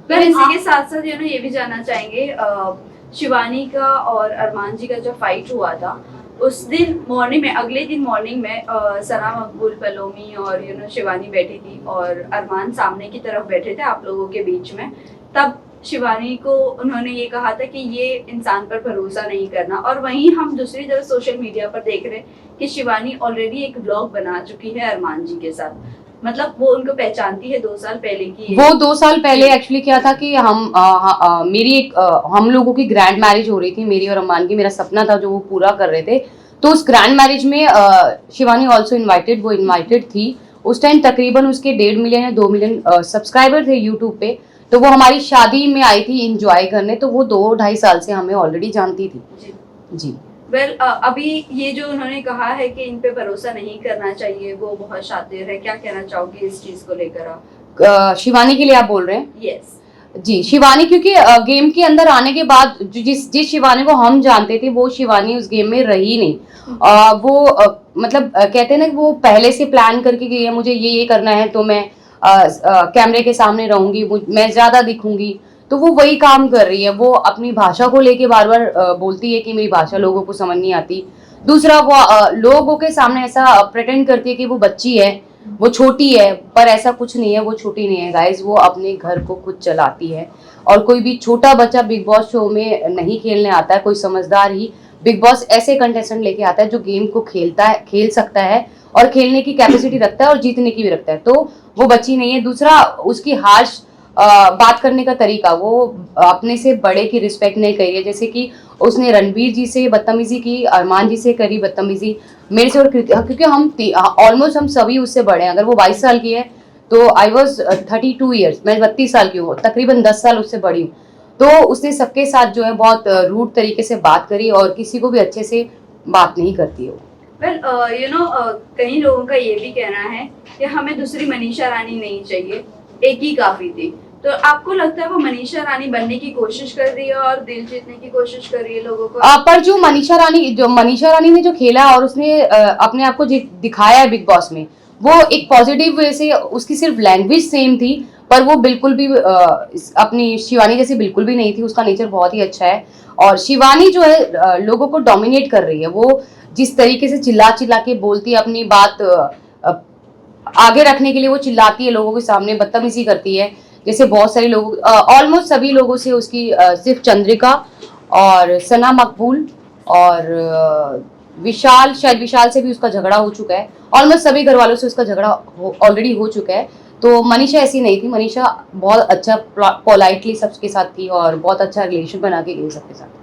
पर इसी के साथ साथ ये भी जानना चाहेंगे, शिवानी का और अरमान जी का जो फाइट हुआ था उस दिन मॉर्निंग में, अगले दिन मॉर्निंग में सना मकबूल, पलोमी और शिवानी बैठी थी और अरमान सामने की तरफ बैठे थे आप लोगों के बीच में। तब शिवानी को उन्होंने ये कहा था कि ये इंसान पर भरोसा नहीं करना, और वहीं हम दूसरी तरफ सोशल मीडिया पर देख रहे हैं कि शिवानी ऑलरेडी एक ब्लॉग बना चुकी है अरमान जी के साथ। मतलब वो उनको पहचानती है 2 साल पहले की। वो 2 साल पहले एक्चुअली क्या था कि मेरी एक हम लोगों की ग्रैंड मैरिज हो रही थी, मेरी और अम्मान की। मेरा सपना था जो वो पूरा कर रहे थे। तो उस ग्रैंड मैरिज में शिवानी ऑल्सो इन्वाइटेड, वो इन्वाइटेड थी। उस टाइम तकरीबन उसके 1.5 मिलियन या 2 मिलियन सब्सक्राइबर थे यूट्यूब पे। तो वो हमारी शादी में आई थी इंजॉय करने। तो वो 2-2.5 साल से हमें ऑलरेडी जानती थी जी। वेल अभी ये जो उन्होंने कहा है कि इन पे भरोसा नहीं करना चाहिए, वो बहुत शातिर है, क्या कहना चाहोगे इस चीज को लेकर आप? शिवानी के लिए आप बोल रहे हैं? यस जी, शिवानी क्योंकि गेम के अंदर आने के बाद जिस शिवानी को हम जानते थे वो शिवानी उस गेम में रही नहीं। वो मतलब कहते हैं ना कि वो पहले से प्लान करके गई है, मुझे ये करना है तो मैं कैमरे के सामने रहूंगी, मैं ज्यादा दिखूंगी। तो वो वही काम कर रही है। वो अपनी भाषा को लेके बार बार बोलती है कि मेरी भाषा लोगों को समझ नहीं आती। दूसरा वो लोगों के सामने ऐसा प्रेटेंड करती है कि वो बच्ची है, वो छोटी है, पर ऐसा कुछ नहीं है। वो छोटी नहीं है गाइस, वो अपने घर को खुद चलाती है। और कोई भी छोटा बच्चा बिग बॉस शो में नहीं खेलने आता है, कोई समझदार ही बिग बॉस ऐसे कंटेस्टेंट लेके आता है जो गेम को खेल सकता है और खेलने की कैपेसिटी रखता है और जीतने की भी रखता है। तो वो बच्ची नहीं है। दूसरा उसकी हार्श बात करने का तरीका, वो अपने से बड़े की रिस्पेक्ट नहीं करी है। जैसे कि उसने रणवीर जी से बदतमीजी की, अरमान जी से करी बदतमीजी, मेरे से और क्योंकि हम ऑलमोस्ट हम सभी उससे बड़े हैं। अगर वो 22 साल की है तो आई वॉज 32 ईयर्स, मैं 32 साल की हूँ, तकरीबन 10 साल उससे बड़ी हूँ। तो उसने सबके साथ जो है बहुत रूड तरीके से बात करी और किसी को भी अच्छे से बात नहीं करती है वो। वेल कई लोगों का ये भी कहना है कि हमें दूसरी मनीषा रानी नहीं चाहिए, एक ही काफी थी। तो आपको लगता है वो मनीषा रानी बनने की कोशिश कर रही है और दिल जीतने की कोशिश कर रही है लोगों को? पर जो मनीषा रानी ने जो खेला और उसने अपने आप को दिखाया है बिग बॉस में, वो एक पॉजिटिव वे से, उसकी सिर्फ लैंग्वेज सेम थी पर वो बिल्कुल भी अपनी शिवानी जैसी बिल्कुल भी नहीं थी। उसका नेचर बहुत ही अच्छा है। और शिवानी जो है लोगों को डोमिनेट कर रही है। वो जिस तरीके से चिल्ला चिल्ला के बोलती है, अपनी बात आगे रखने के लिए वो चिल्लाती है, लोगों के सामने बदतमीजी करती है। जैसे बहुत सारे लोग, ऑलमोस्ट सभी लोगों से उसकी सिर्फ चंद्रिका और सना मकबूल और विशाल, शायद विशाल से भी उसका झगड़ा हो चुका है। ऑलमोस्ट सभी घर वालों से उसका झगड़ा ऑलरेडी हो चुका है। तो मनीषा ऐसी नहीं थी। मनीषा बहुत अच्छा पोलाइटली सबके साथ थी और बहुत अच्छा रिलेशन बना के गई सबके साथ।